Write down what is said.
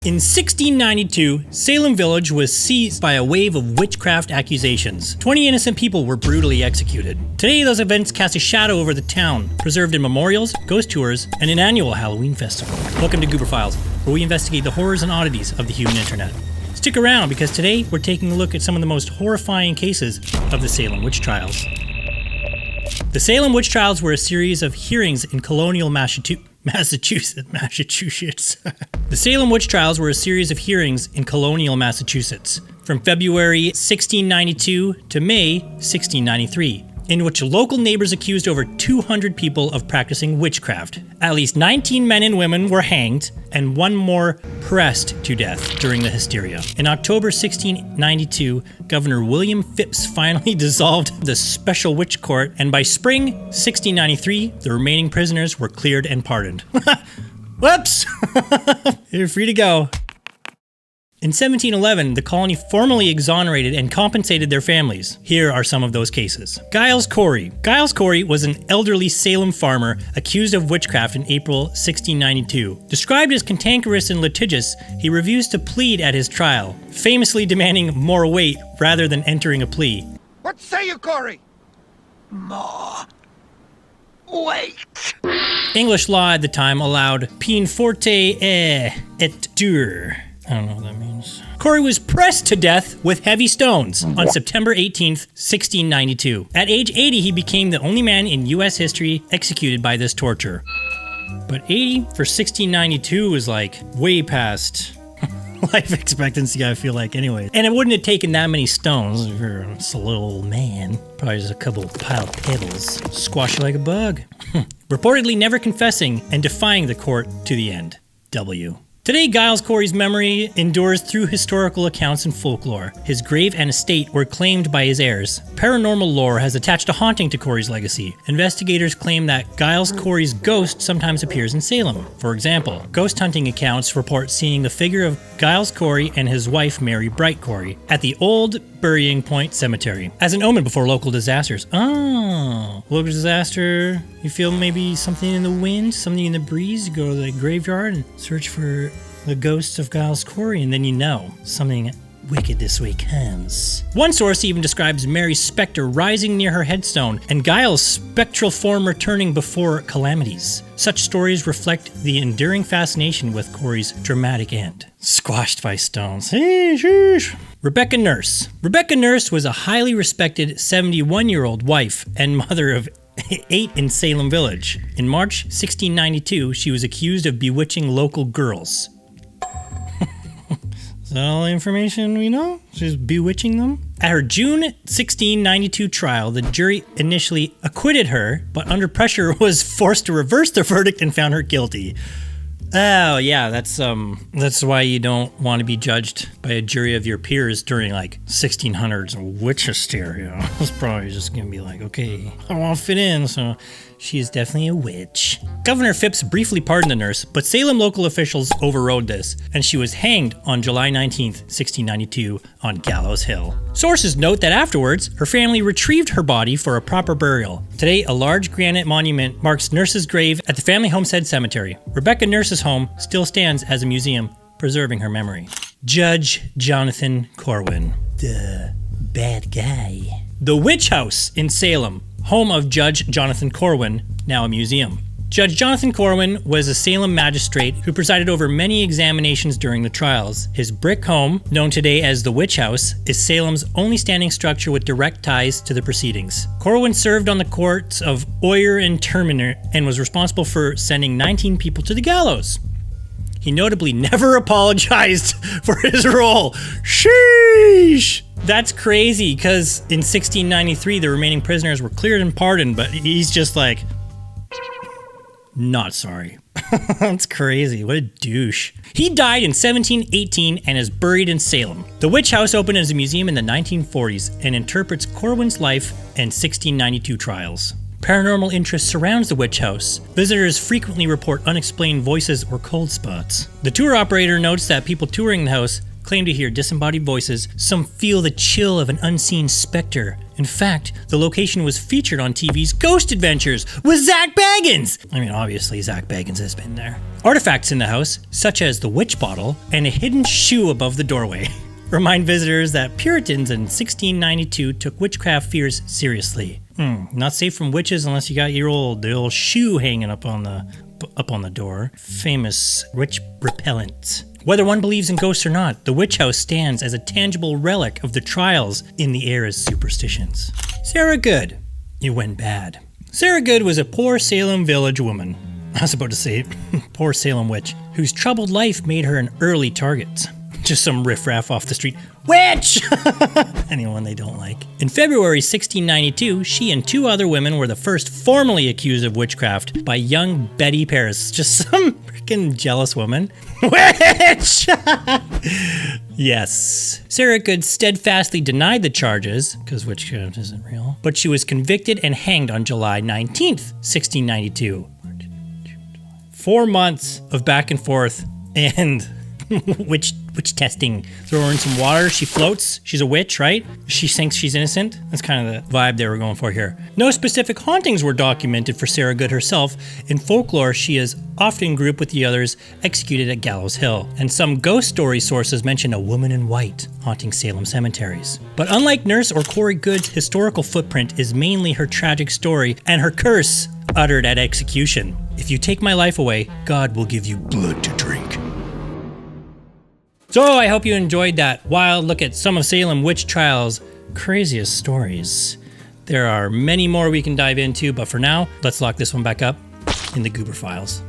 In 1692, Salem Village was seized by a wave of witchcraft accusations. 20 innocent people were brutally executed. Today, those events cast a shadow over the town, preserved in memorials, ghost tours, and an annual Halloween festival. Welcome to Goober Files, where we investigate the horrors and oddities of the human internet. Stick around, because today we're taking a look at some of the most horrifying cases of the Salem witch trials. The Salem witch trials were a series of hearings in colonial Massachusetts. The Salem witch trials were a series of hearings in colonial Massachusetts from February 1692 to May 1693, in which local neighbors accused over 200 people of practicing witchcraft. At least 19 men and women were hanged, and one more pressed to death during the hysteria. In October 1692, Governor William Phips finally dissolved the special witch court, and by spring 1693, the remaining prisoners were cleared and pardoned. Whoops! You're free to go. In 1711, the colony formally exonerated and compensated their families. Here are some of those cases. Giles Corey. Giles Corey was an elderly Salem farmer accused of witchcraft in April 1692. Described as cantankerous and litigious, he refused to plead at his trial, famously demanding more weight rather than entering a plea. What say you, Corey? More weight. English law at the time allowed peine forte et dure. I don't know what that means. Corey was pressed to death with heavy stones on September 18th, 1692. At age 80, he became the only man in U.S. history executed by this torture. But 80 for 1692 was like way past life expectancy, I feel like, anyway. And it wouldn't have taken that many stones if you're just a little old man. Probably just a couple of piled pebbles. Squash you like a bug. Reportedly never confessing and defying the court to the end. W. Today, Giles Corey's memory endures through historical accounts and folklore. His grave and estate were claimed by his heirs. Paranormal lore has attached a haunting to Corey's legacy. Investigators claim that Giles Corey's ghost sometimes appears in Salem. For example, ghost hunting accounts report seeing the figure of Giles Corey and his wife Mary Bright Corey at the old Burying Point Cemetery as an omen before local disasters. Oh, local disaster. You feel maybe something in the wind, something in the breeze. You go to the graveyard and search for the ghost of Giles Corey, and then you know something wicked this way comes. One source even describes Mary's specter rising near her headstone and Giles' spectral form returning before calamities. Such stories reflect the enduring fascination with Corey's dramatic end. Squashed by stones. Rebecca Nurse. Rebecca Nurse was a highly respected 71-year-old wife and mother of 8 in Salem Village. In March 1692, she was accused of bewitching local girls. Is that all the information we know? She's bewitching them? At her June 1692 trial, the jury initially acquitted her, but under pressure was forced to reverse the verdict and found her guilty. Oh, yeah, that's why you don't want to be judged by a jury of your peers during, like, 1600s witch hysteria. It's probably just gonna be like, okay, I want to fit in, so she is definitely a witch. Governor Phips briefly pardoned the nurse, but Salem local officials overrode this, and she was hanged on July 19th, 1692 on Gallows Hill. Sources note that afterwards, her family retrieved her body for a proper burial. Today, a large granite monument marks Nurse's grave at the family homestead cemetery. Rebecca Nurse's home still stands as a museum, preserving her memory. Judge Jonathan Corwin. The bad guy. The Witch House in Salem, home of Judge Jonathan Corwin, now a museum. Judge Jonathan Corwin was a Salem magistrate who presided over many examinations during the trials. His brick home, known today as the Witch House, is Salem's only standing structure with direct ties to the proceedings. Corwin served on the courts of Oyer and Terminer and was responsible for sending 19 people to the gallows. He notably never apologized for his role. Sheesh! That's crazy, because in 1693, the remaining prisoners were cleared and pardoned, but he's just like, not sorry. That's crazy. What a douche. He died in 1718 and is buried in Salem. The Witch House opened as a museum in the 1940s and interprets Corwin's life and 1692 trials. Paranormal interest surrounds the Witch House. Visitors frequently report unexplained voices or cold spots. The tour operator notes that people touring the house claim to hear disembodied voices. Some feel the chill of an unseen specter, In fact, the location was featured on TV's Ghost Adventures with Zach Baggins. I mean, obviously Zach Baggins has been there. Artifacts in the house, such as the witch bottle and a hidden shoe above the doorway, remind visitors that Puritans in 1692 took witchcraft fears seriously. Not safe from witches unless you got the old shoe hanging up on the door. Famous witch repellent. Whether one believes in ghosts or not, the witch house stands as a tangible relic of the trials in the era's superstitions. Sarah Good. It went bad. Sarah Good was a poor Salem village woman. I was about to say, poor Salem witch, whose troubled life made her an early target. Just some riffraff off the street. Witch! Anyone they don't like. In February 1692, she and 2 other women were the first formally accused of witchcraft by young Betty Paris. Just some freaking jealous woman. Witch! Yes. Sarah Good steadfastly denied the charges, because witchcraft isn't real, but she was convicted and hanged on July 19th, 1692. 4 months of back and forth and witch testing. Throw her in some water, she floats. She's a witch, right? She thinks she's innocent. That's kind of the vibe they were going for here. No specific hauntings were documented for Sarah Good herself. In folklore, she is often grouped with the others executed at Gallows Hill. And some ghost story sources mention a woman in white haunting Salem cemeteries. But unlike Nurse or Corey Good's historical footprint is mainly her tragic story and her curse uttered at execution. If you take my life away, God will give you blood to drink. So I hope you enjoyed that wild look at some of Salem witch trials' craziest stories. There are many more we can dive into, but for now, let's lock this one back up in the Goober Files.